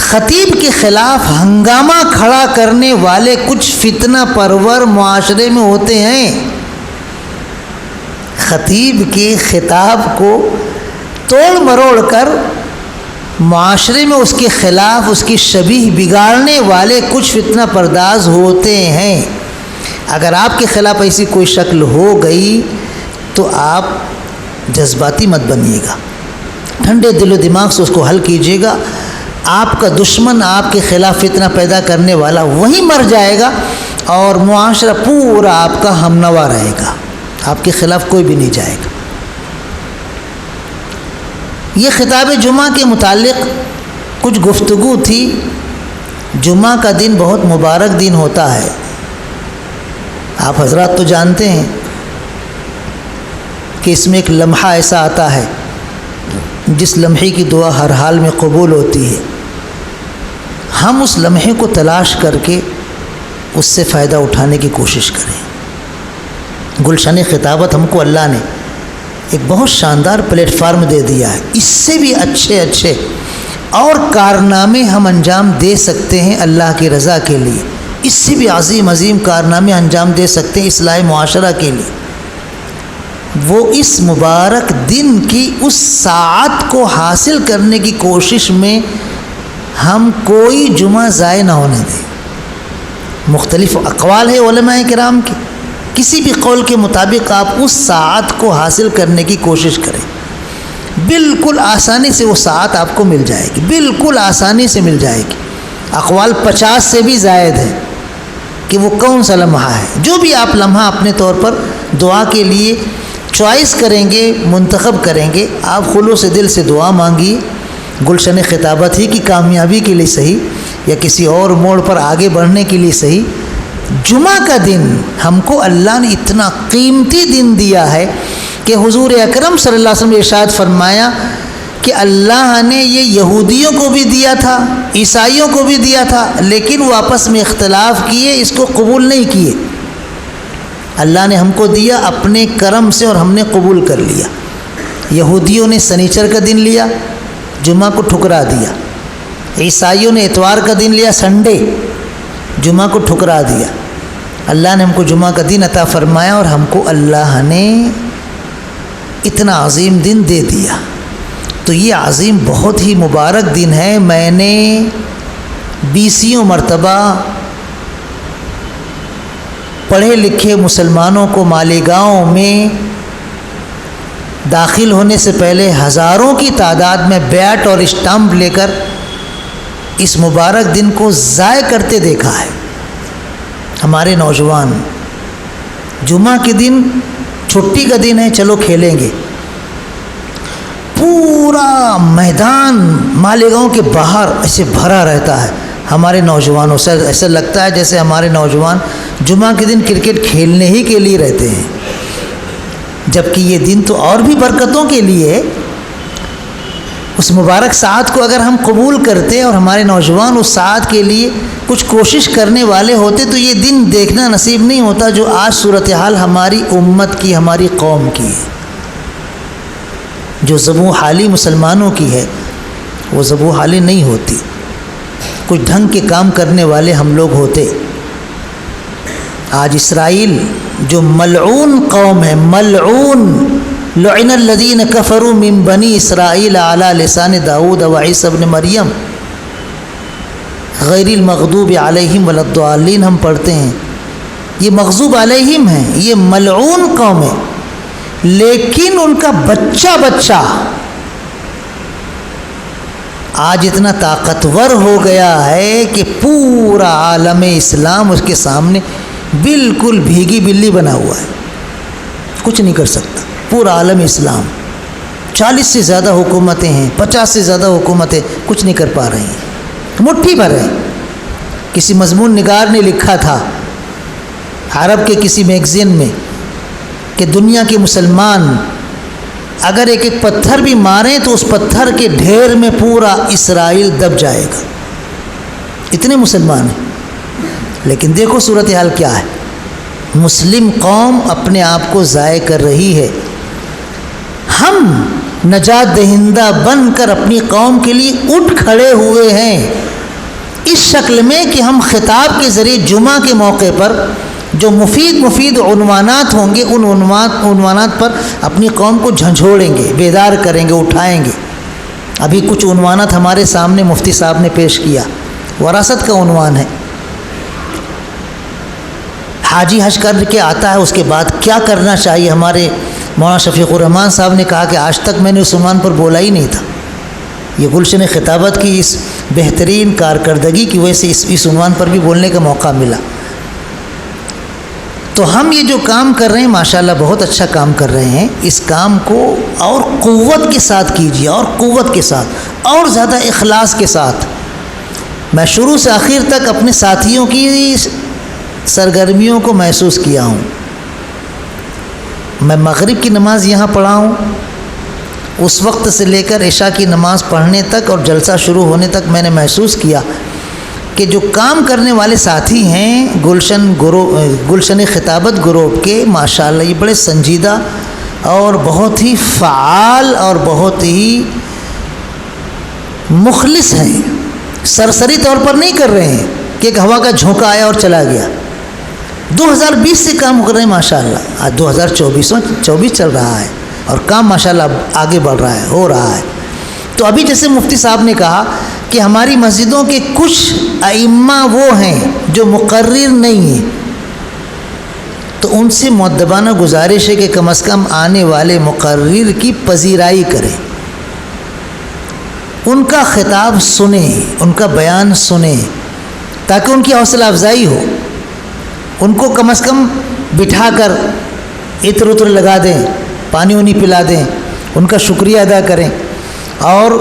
خطیب کے خلاف ہنگامہ کھڑا کرنے والے کچھ فتنہ پرور معاشرے میں ہوتے ہیں۔ خطیب کے خطاب کو توڑ مروڑ کر معاشرے میں اس کے خلاف اس کی شبیہ بگاڑنے والے کچھ فتنہ پرداز ہوتے ہیں. اگر آپ کے خلاف ایسی کوئی شکل ہو گئی تو آپ جذباتی مت بنیے گا، ٹھنڈے دل و دماغ سے اس کو حل کیجیے گا. آپ کا دشمن، آپ کے خلاف فتنہ پیدا کرنے والا وہی مر جائے گا اور معاشرہ پورا آپ کا ہمنوا رہے گا، آپ کے خلاف کوئی بھی نہیں جائے گا. یہ خطاب جمعہ کے متعلق کچھ گفتگو تھی. جمعہ کا دن بہت مبارک دن ہوتا ہے. آپ حضرات تو جانتے ہیں کہ اس میں ایک لمحہ ایسا آتا ہے جس لمحے کی دعا ہر حال میں قبول ہوتی ہے. ہم اس لمحے کو تلاش کر کے اس سے فائدہ اٹھانے کی کوشش کریں. گلشن خطابت ہم کو اللہ نے ایک بہت شاندار پلیٹ فارم دے دیا ہے. اس سے بھی اچھے اور کارنامے ہم انجام دے سکتے ہیں اللہ کی رضا کے لیے. اس سے بھی عظیم کارنامے انجام دے سکتے ہیں اصلاح معاشرہ کے لیے. وہ اس مبارک دن کی اس ساعت کو حاصل کرنے کی کوشش میں ہم کوئی جمعہ ضائع نہ ہونے دیں. مختلف اقوال ہے علماء کرام کی، کسی بھی قول کے مطابق آپ اس ساعت کو حاصل کرنے کی کوشش کریں. بالکل آسانی سے وہ ساعت آپ کو مل جائے گی، بالکل آسانی سے مل جائے گی. اقوال 50 سے بھی زائد ہے کہ وہ کون سا لمحہ ہے. جو بھی آپ لمحہ اپنے طور پر دعا کے لیے چوائس کریں گے، منتخب کریں گے، آپ خلوص دل سے دعا مانگیے. گلشن خطابت ہی کی کامیابی کے لیے صحیح یا کسی اور موڑ پر آگے بڑھنے کے لیے صحیح. جمعہ کا دن ہم کو اللہ نے اتنا قیمتی دن دیا ہے کہ حضور اکرم صلی اللہ علیہ وسلم نے ارشاد فرمایا کہ اللہ نے یہ یہودیوں کو بھی دیا تھا، عیسائیوں کو بھی دیا تھا، لیکن وہ آپس میں اختلاف کیے، اس کو قبول نہیں کیے. اللہ نے ہم کو دیا اپنے کرم سے اور ہم نے قبول کر لیا. یہودیوں نے سنیچر کا دن لیا، جمعہ کو ٹھکرا دیا. عیسائیوں نے اتوار کا دن لیا، سنڈے، جمعہ کو ٹھکرا دیا. اللہ نے ہم کو جمعہ کا دن عطا فرمایا اور ہم کو اللہ نے اتنا عظیم دن دے دیا. تو یہ عظیم بہت ہی مبارک دن ہے. میں نے 20 مرتبہ پڑھے لکھے مسلمانوں کو مالیگاؤں میں داخل ہونے سے پہلے ہزاروں کی تعداد میں بیٹ اور اسٹامپ لے کر اس مبارک دن کو ضائع کرتے دیکھا ہے. ہمارے نوجوان جمعہ کے دن چھٹی کا دن ہے، چلو کھیلیں گے. پورا میدان مالیگاؤں کے باہر ایسے بھرا رہتا ہے ہمارے نوجوانوں سے. ایسا لگتا ہے جیسے ہمارے نوجوان جمعہ کے دن کرکٹ کھیلنے ہی کے لیے رہتے ہیں، جبکہ یہ دن تو اور بھی برکتوں کے لیے. اس مبارک ساعت کو اگر ہم قبول کرتے اور ہمارے نوجوان اس ساعت کے لیے کچھ کوشش کرنے والے ہوتے تو یہ دن دیکھنا نصیب نہیں ہوتا جو آج صورتحال ہماری امت کی، ہماری قوم کی ہے. جو ذبح حالی مسلمانوں کی ہے وہ ذبح حالی نہیں ہوتی. کچھ ڈھنگ کے کام کرنے والے ہم لوگ ہوتے. آج اسرائیل جو ملعون قوم ہے، ملعون، لعن الذین کفروا من بنی اسرائیل علی لسان داؤد و عیسی ابن مریم غیر المغضوب علیہم ولا الضالین ہم پڑھتے ہیں. یہ مغضوب علیہم ہیں، یہ ملعون قوم ہے، لیکن ان کا بچہ آج اتنا طاقتور ہو گیا ہے کہ پورا عالم اسلام اس کے سامنے بالکل بھیگی بلی بنا ہوا ہے، کچھ نہیں کر سکتا. پورا عالم اسلام 40 سے زیادہ حکومتیں ہیں، 50 سے زیادہ حکومتیں کچھ نہیں کر پا رہی ہیں، مٹھی بھر ہے. کسی مضمون نگار نے لکھا تھا عرب کے کسی میگزین میں کہ دنیا کے مسلمان اگر ایک ایک پتھر بھی ماریں تو اس پتھر کے ڈھیر میں پورا اسرائیل دب جائے گا. اتنے مسلمان ہیں، لیکن دیکھو صورتحال کیا ہے. مسلم قوم اپنے آپ کو ضائع کر رہی ہے. ہم نجات دہندہ بن کر اپنی قوم کے لیے اٹھ کھڑے ہوئے ہیں اس شکل میں کہ ہم خطاب کے ذریعے جمعہ کے موقع پر جو مفید عنوانات ہوں گے ان عنوانات پر اپنی قوم کو جھنجھوڑیں گے، بیدار کریں گے، اٹھائیں گے. ابھی کچھ عنوانات ہمارے سامنے مفتی صاحب نے پیش کیا، وراثت کا عنوان ہے، حاجی حج کر کے آتا ہے اس کے بعد کیا کرنا چاہیے۔ ہمارے مولانا شفیق الرحمان صاحب نے کہا کہ آج تک میں نے اس عنوان پر بولا ہی نہیں تھا، یہ گلشن خطابت کی اس بہترین کارکردگی کی وجہ سے اس عنوان پر بھی بولنے کا موقع ملا۔ تو ہم یہ جو کام کر رہے ہیں ماشاءاللہ بہت اچھا کام کر رہے ہیں، اس کام کو اور قوت کے ساتھ کیجیے، اور قوت کے ساتھ، اور زیادہ اخلاص کے ساتھ۔ میں شروع سے آخر تک اپنے ساتھیوں کی سرگرمیوں کو محسوس کیا ہوں۔ میں مغرب کی نماز یہاں پڑھا ہوں، اس وقت سے لے کر عشاء کی نماز پڑھنے تک اور جلسہ شروع ہونے تک میں نے محسوس کیا کہ جو کام کرنے والے ساتھی ہیں گلشن خطابت گروپ کے، ماشاءاللہ یہ بڑے سنجیدہ اور بہت ہی فعال اور بہت ہی مخلص ہیں، سرسری طور پر نہیں کر رہے ہیں کہ ایک ہوا کا جھونکا آیا اور چلا گیا۔ 2020 سے کام کر رہے ہیں ماشاءاللہ، آج 2024 چل رہا ہے اور کام ماشاءاللہ آگے بڑھ رہا ہے، ہو رہا ہے۔ تو ابھی جیسے مفتی صاحب نے کہا کہ ہماری مسجدوں کے کچھ ائمہ وہ ہیں جو مقرر نہیں ہیں، تو ان سے مؤدبانہ گزارش ہے کہ کم از کم آنے والے مقرر کی پذیرائی کریں، ان کا خطاب سنیں، ان کا بیان سنیں، تاکہ ان کی حوصلہ افزائی ہو۔ ان کو کم از کم بٹھا کر عطر عطر لگا دیں، پانی وانی پلا دیں، ان کا شکریہ ادا کریں اور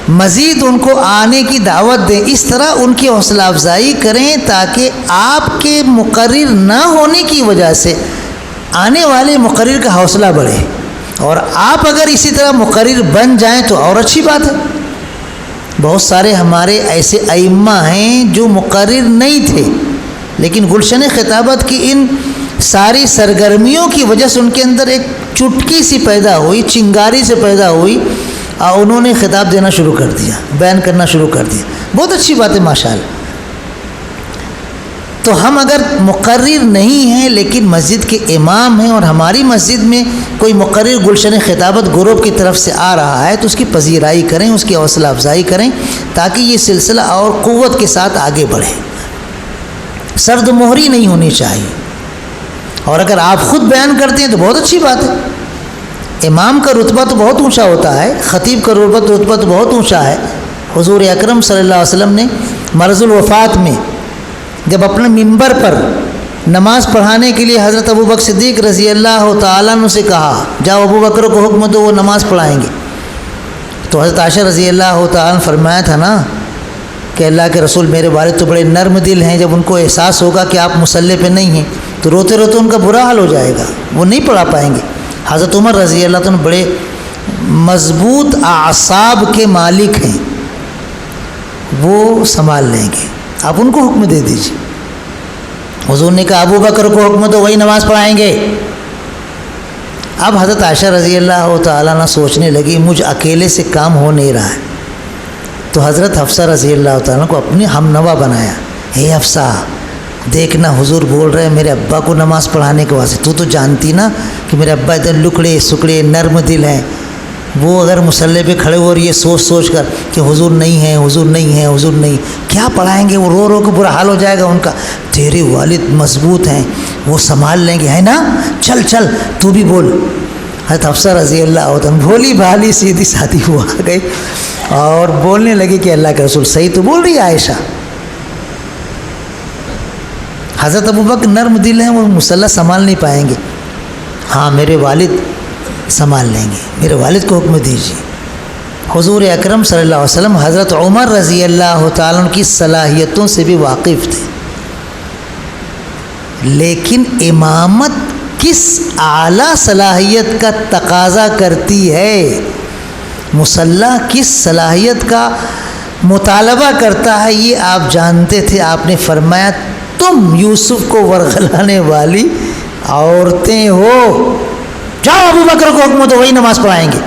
مزید ان کو آنے کی دعوت دیں۔ اس طرح ان کی حوصلہ افزائی کریں تاکہ آپ کے مقرر نہ ہونے کی وجہ سے آنے والے مقرر کا حوصلہ بڑھے، اور آپ اگر اسی طرح مقرر بن جائیں تو اور اچھی بات ہے۔ بہت سارے ہمارے ایسے ائمہ ہیں جو مقرر نہیں تھے، لیکن گلشن خطابت کی ان ساری سرگرمیوں کی وجہ سے ان کے اندر ایک چٹکی سی پیدا ہوئی، چنگاری سے پیدا ہوئی، اور انہوں نے خطاب دینا شروع کر دیا، بیان کرنا شروع کر دیا۔ بہت اچھی بات ہے ماشاءاللہ۔ تو ہم اگر مقرر نہیں ہیں لیکن مسجد کے امام ہیں اور ہماری مسجد میں کوئی مقرر گلشن خطابت گروپ کی طرف سے آ رہا ہے تو اس کی پذیرائی کریں، اس کی حوصلہ افزائی کریں تاکہ یہ سلسلہ اور قوت کے ساتھ آگے بڑھے۔ سرد مہری نہیں ہونی چاہیے، اور اگر آپ خود بیان کرتے ہیں تو بہت اچھی بات ہے۔ امام کا رتبہ تو بہت اونچا ہوتا ہے، خطیب کا رتبہ تو بہت اونچا ہے۔ حضور اکرم صلی اللہ علیہ وسلم نے مرض الوفات میں جب اپنے ممبر پر نماز پڑھانے کے لیے حضرت ابوبکر صدیق رضی اللہ تعالیٰ عنہ سے کہا جاؤ ابو بکر کو حکم دو وہ نماز پڑھائیں گے، تو حضرت عائشہ رضی اللہ تعالیٰ عنہ فرمایا تھا نا کہ اللہ کے رسول میرے والد تو بڑے نرم دل ہیں، جب ان کو احساس ہوگا کہ آپ مصلی پہ نہیں ہیں تو روتے روتے ان کا برا حال ہو جائے گا، وہ نہیں پڑھا پائیں گے۔ حضرت عمر رضی اللہ عنہ بڑے مضبوط اعصاب کے مالک ہیں، وہ سنبھال لیں گے، آپ ان کو حکم دے دیجیے۔ حضور نے کہا ابو بکر کو حکم دو وہی نماز پڑھائیں گے۔ اب حضرت عائشہ رضی اللہ تعالیٰ عنہ سوچنے لگی مجھ اکیلے سے کام ہو نہیں رہا ہے، تو حضرت حفصہ رضی اللہ تعالیٰ کو اپنی ہمنوا بنایا، اے حفصہ دیکھنا حضور بول رہے ہیں میرے ابا کو نماز پڑھانے کے واسطے، تو جانتی نا کہ میرے ابا ادھر لکڑے سکڑے نرم دل ہیں، وہ اگر مصلی پہ کھڑے ہو اور یہ سوچ کر کہ حضور نہیں ہے حضور نہیں ہے حضور نہیں، کیا پڑھائیں گے، وہ رو رو کے برا حال ہو جائے گا ان کا۔ تیرے والد مضبوط ہیں، وہ سنبھال لیں گے، ہے نا، چل چل تو بھی بول۔ حضرت حفصہ رضی اللہ عنہ بھولی بھالی سیدھی سادھی وہ آ گئی اور بولنے لگی کہ اللہ کے رسول صحیح تو بول رہی ہے عائشہ، حضرت ابوبکر نرم دل ہیں، وہ مصلی سنبھال نہیں پائیں گے، ہاں میرے والد سنبھال لیں گے، میرے والد کو حکم دیجیے۔ حضور اکرم صلی اللہ علیہ وسلم حضرت عمر رضی اللہ تعالیٰ عنہ کی صلاحیتوں سے بھی واقف تھے، لیکن امامت کس اعلیٰ صلاحیت کا تقاضا کرتی ہے، مصلی کس صلاحیت کا مطالبہ کرتا ہے، یہ آپ جانتے تھے۔ آپ نے فرمایا تم یوسف کو ورغلانے والی عورتیں ہو، جاؤ ابو بکر کو حکم دو وہی نماز پڑھائیں گے۔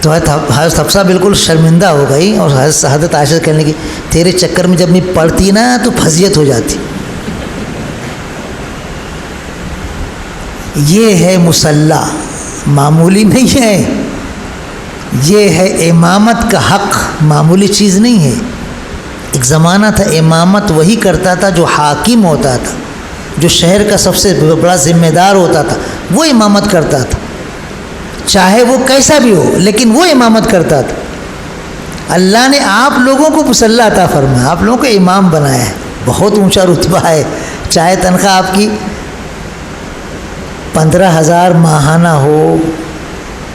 تو حضرت حفصہ بالکل شرمندہ ہو گئی اور حضرت عائشہ کہنے لگی تیرے چکر میں جب میں پڑھتی نا تو پھزیت ہو جاتی۔ یہ ہے مصلی، معمولی نہیں ہے، یہ ہے امامت کا حق، معمولی چیز نہیں ہے۔ ایک زمانہ تھا امامت وہی کرتا تھا جو حاکم ہوتا تھا، جو شہر کا سب سے بڑا ذمہ دار ہوتا تھا، وہ امامت کرتا تھا، چاہے وہ کیسا بھی ہو، لیکن وہ امامت کرتا تھا۔ اللہ نے آپ لوگوں کو مسلح عطا فرمایا، آپ لوگوں کو امام بنایا ہے، بہت اونچا رتبہ ہے، چاہے تنخواہ آپ کی 15,000 ماہانہ ہو،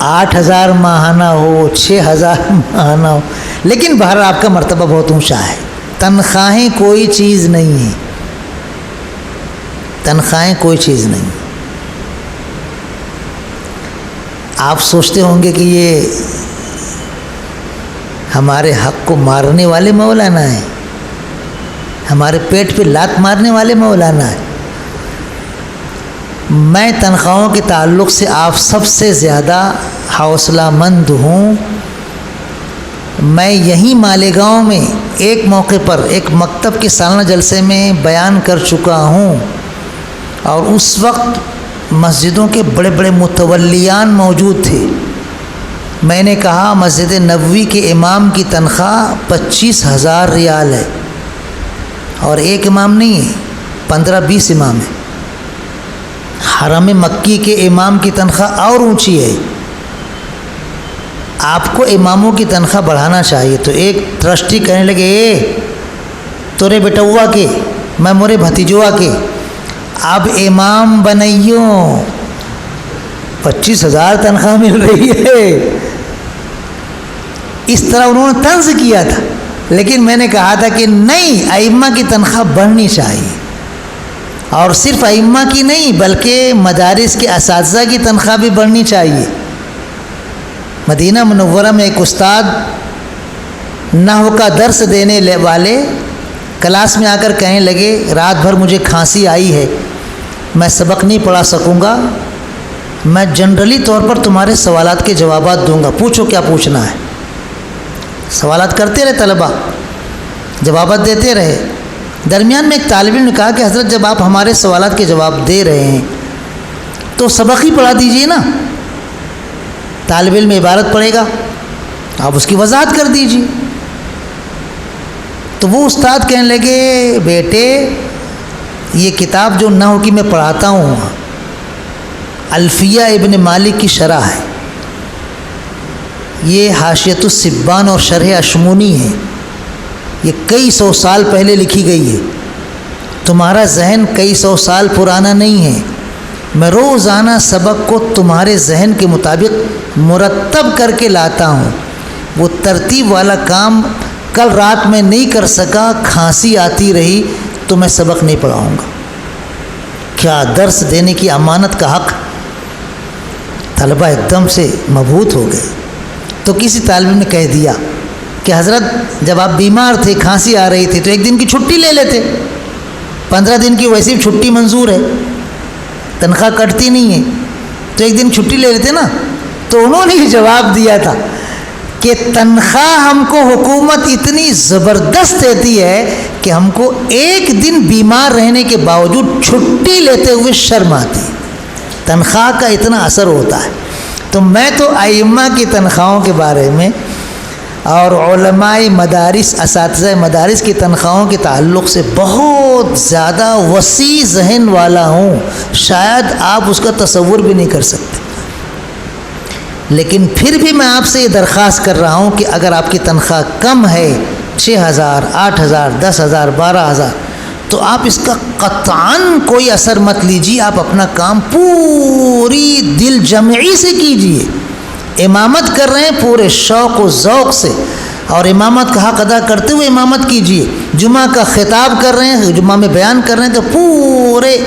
8,000 ماہانہ ہو، 6,000 ماہانہ ہو، لیکن بہرحال آپ کا مرتبہ بہت اونچا ہے۔ تنخواہیں کوئی چیز نہیں ہے، تنخواہیں کوئی چیز نہیں۔ آپ سوچتے ہوں گے کہ یہ ہمارے حق کو مارنے والے مولانا ہیں، ہمارے پیٹ پہ لات مارنے والے مولانا ہیں۔ میں تنخواہوں کے تعلق سے آپ سب سے زیادہ حوصلہ مند ہوں۔ میں یہیں مالیگاؤں میں ایک موقع پر ایک مکتب کے سالانہ جلسے میں بیان کر چکا ہوں، اور اس وقت مسجدوں کے بڑے بڑے متولیان موجود تھے۔ میں نے کہا مسجد نبوی کے امام کی تنخواہ 25,000 ریال ہے، اور ایک امام نہیں ہے، 15-20 امام ہیں۔ حرم مکی کے امام کی تنخواہ اور اونچی ہے۔ آپ کو اماموں کی تنخواہ بڑھانا چاہیے۔ تو ایک ٹرسٹی کہنے لگے، تورے بیٹوا کے، میں مورے بھتیجوا کے، اب امام بنائیوں، 25,000 تنخواہ مل رہی ہے۔ اس طرح انہوں نے طنز کیا تھا، لیکن میں نے کہا تھا کہ نہیں، ائمہ کی تنخواہ بڑھنی چاہیے، اور صرف ائمہ کی نہیں بلکہ مدارس کے اساتذہ کی تنخواہ بھی بڑھنی چاہیے۔ مدینہ منورہ میں ایک استاد نحو کا درس دینے والے کلاس میں آ کر کہنے لگے، رات بھر مجھے کھانسی آئی ہے، میں سبق نہیں پڑھا سکوں گا، میں جنرلی طور پر تمہارے سوالات کے جوابات دوں گا، پوچھو کیا پوچھنا ہے۔ سوالات کرتے رہے طلبہ، جوابات دیتے رہے۔ درمیان میں ایک طالب علم نے کہا کہ حضرت جب آپ ہمارے سوالات کے جواب دے رہے ہیں تو سبق ہی پڑھا دیجئے نا۔ طالب علم عبارت پڑھے گا، آپ اس کی وضاحت کر دیجئے۔ تو وہ استاد کہنے لگے، بیٹے یہ کتاب جو نحو کی میں پڑھاتا ہوں الفیہ ابن مالک کی شرح ہے، یہ حاشیۃ السبان اور شرح اشمونی ہے، یہ کئی سو سال پہلے لکھی گئی ہے، تمہارا ذہن کئی سو سال پرانا نہیں ہے، میں روزانہ سبق کو تمہارے ذہن کے مطابق مرتب کر کے لاتا ہوں، وہ ترتیب والا کام کل رات میں نہیں کر سکا، کھانسی آتی رہی تو میں سبق نہیں پڑھاؤں گا۔ کیا درس دینے کی امانت کا حق! طلبہ ایک دم سے مبہوت ہو گئے۔ تو کسی طالب علم نے کہہ دیا کہ حضرت جب آپ بیمار تھے، کھانسی آ رہی تھی تو ایک دن کی چھٹی لے لیتے، 15 دن کی ویسی چھٹی منظور ہے، تنخواہ کٹتی نہیں ہے، تو ایک دن چھٹی لے لیتے نا۔ تو انہوں نے جواب دیا تھا کہ تنخواہ ہم کو حکومت اتنی زبردست دیتی ہے کہ ہم کو ایک دن بیمار رہنے کے باوجود چھٹی لیتے ہوئے شرم آتی، تنخواہ کا اتنا اثر ہوتا ہے۔ تو میں تو ائمہ کی تنخواہوں کے بارے میں اور علماء مدارس، اساتذہ مدارس کی تنخواہوں کے تعلق سے بہت زیادہ وسیع ذہن والا ہوں، شاید آپ اس کا تصور بھی نہیں کر سکتے۔ لیکن پھر بھی میں آپ سے یہ درخواست کر رہا ہوں کہ اگر آپ کی تنخواہ کم ہے، 6,000، 8,000، 10,000، 12,000، تو آپ اس کا قطعاً کوئی اثر مت لیجیے، آپ اپنا کام پوری دل جمعی سے کیجیے۔ امامت کر رہے ہیں پورے شوق و ذوق سے، اور امامت کا حق ادا کرتے ہوئے امامت کیجیے۔ جمعہ کا خطاب کر رہے ہیں، جمعہ میں بیان کر رہے ہیں، تو پورے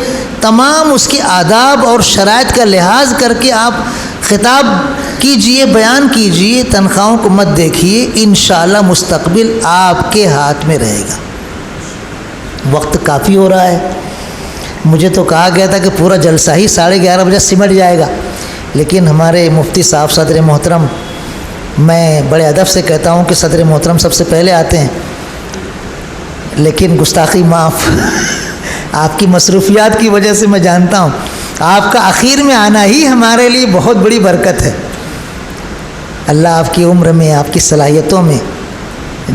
تمام اس کے آداب اور شرائط کا لحاظ کر کے آپ خطاب کیجیے، بیان کیجیے، تنخواہوں کو مت دیکھیے، انشاءاللہ مستقبل آپ کے ہاتھ میں رہے گا۔ وقت کافی ہو رہا ہے، مجھے تو کہا گیا تھا کہ پورا جلسہ ہی 11:30 بجے سمٹ جائے گا، لیکن ہمارے مفتی صاحب صدر محترم، میں بڑے ادب سے کہتا ہوں کہ صدر محترم سب سے پہلے آتے ہیں، لیکن گستاخی معاف، آپ کی مصروفیات کی وجہ سے میں جانتا ہوں آپ کا اخیر میں آنا ہی ہمارے لیے بہت بڑی برکت ہے۔ اللہ آپ کی عمر میں، آپ کی صلاحیتوں میں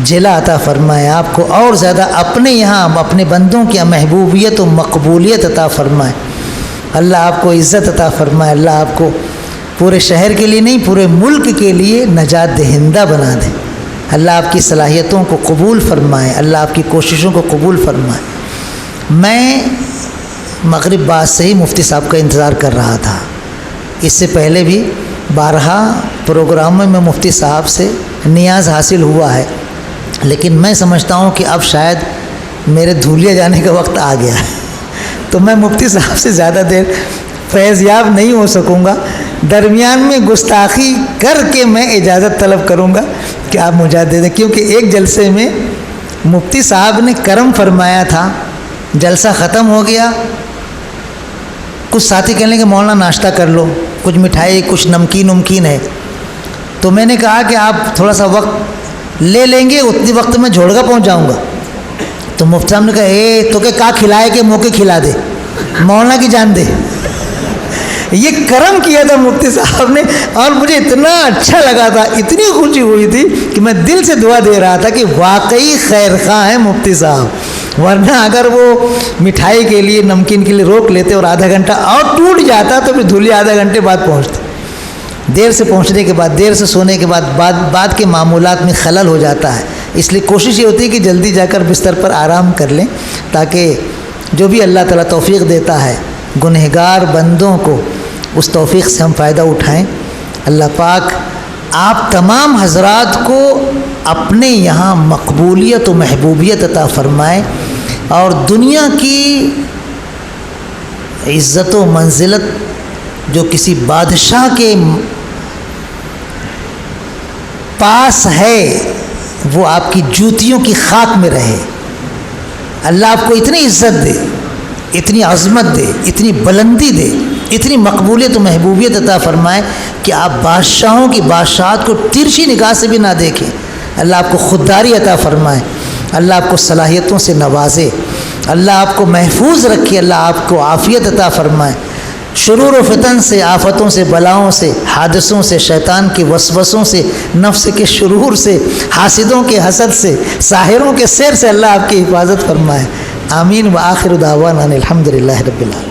جلا عطا فرمائے، آپ کو اور زیادہ اپنے یہاں اپنے بندوں کی محبوبیت و مقبولیت عطا فرمائے، اللہ آپ کو عزت عطا فرمائے، اللہ آپ کو پورے شہر کے لیے نہیں پورے ملک کے لیے نجات دہندہ بنا دے، اللہ آپ کی صلاحیتوں کو قبول فرمائے، اللہ آپ کی کوششوں کو قبول فرمائے۔ میں مغرب بعد سے ہی مفتی صاحب کا انتظار کر رہا تھا، اس سے پہلے بھی بارہا پروگراموں میں مفتی صاحب سے نیاز حاصل ہوا ہے، لیکن میں سمجھتا ہوں کہ اب شاید میرے دھولیا جانے کا وقت آ گیا ہے، تو میں مفتی صاحب سے زیادہ دیر فیض یاب نہیں ہو سکوں گا، درمیان میں گستاخی کر کے میں اجازت طلب کروں گا کہ آپ مجھے دے دیں، کیونکہ ایک جلسے میں مفتی صاحب نے کرم فرمایا تھا، جلسہ ختم ہو گیا، کچھ ساتھی کہنے کہ مولانا ناشتہ کر لو، کچھ مٹھائی کچھ نمکین ہے، تو میں نے کہا کہ آپ تھوڑا سا وقت لے لیں گے، اتنی وقت میں جھوڑگا پہنچ جاؤں گا، تو مفتی صاحب نے کہا تو کہ کا کھلائے کہ موقع کھلا دے، مولانا کی جان دے۔ یہ کرم کیا تھا مفتی صاحب نے، اور مجھے اتنا اچھا لگا تھا، اتنی خوشی ہوئی تھی کہ میں دل سے دعا دے رہا تھا کہ واقعی خیر خواہ ہیں مفتی صاحب، ورنہ اگر وہ مٹھائی کے لیے نمکین کے لیے روک لیتے اور آدھا گھنٹہ اور ٹوٹ جاتا تو پھر دھولیا آدھا گھنٹے بعد پہنچتے، دیر سے پہنچنے کے بعد، دیر سے سونے کے بعد کے معمولات میں خلل ہو جاتا ہے، اس لیے کوشش یہ ہوتی ہے کہ جلدی جا کر بستر پر آرام کر لیں، تاکہ جو بھی اللہ تعالیٰ توفیق دیتا ہے گنہگار بندوں کو اس توفیق سے ہم فائدہ اٹھائیں۔ اللہ پاک آپ تمام حضرات کو اپنے یہاں مقبولیت و محبوبیت عطا فرمائے، اور دنیا کی عزت و منزلت جو کسی بادشاہ کے پاس ہے وہ آپ کی جوتیوں کی خاک میں رہے، اللہ آپ کو اتنی عزت دے، اتنی عظمت دے، اتنی بلندی دے، اتنی مقبولیت و محبوبیت عطا فرمائے کہ آپ بادشاہوں کی بادشاہت کو ترچھی نگاہ سے بھی نہ دیکھیں، اللہ آپ کو خودداری عطا فرمائے، اللہ آپ کو صلاحیتوں سے نوازے، اللہ آپ کو محفوظ رکھے، اللہ آپ کو عافیت عطا فرمائے، شرور و فتن سے، آفتوں سے، بلاؤں سے، حادثوں سے، شیطان کے وسوسوں سے، نفس کے شرور سے، حاسدوں کے حسد سے، ساحروں کے سحر سے اللہ آپ کی حفاظت فرمائے۔ آمین۔ وآخر دعوانا الحمدللہ رب العالمین۔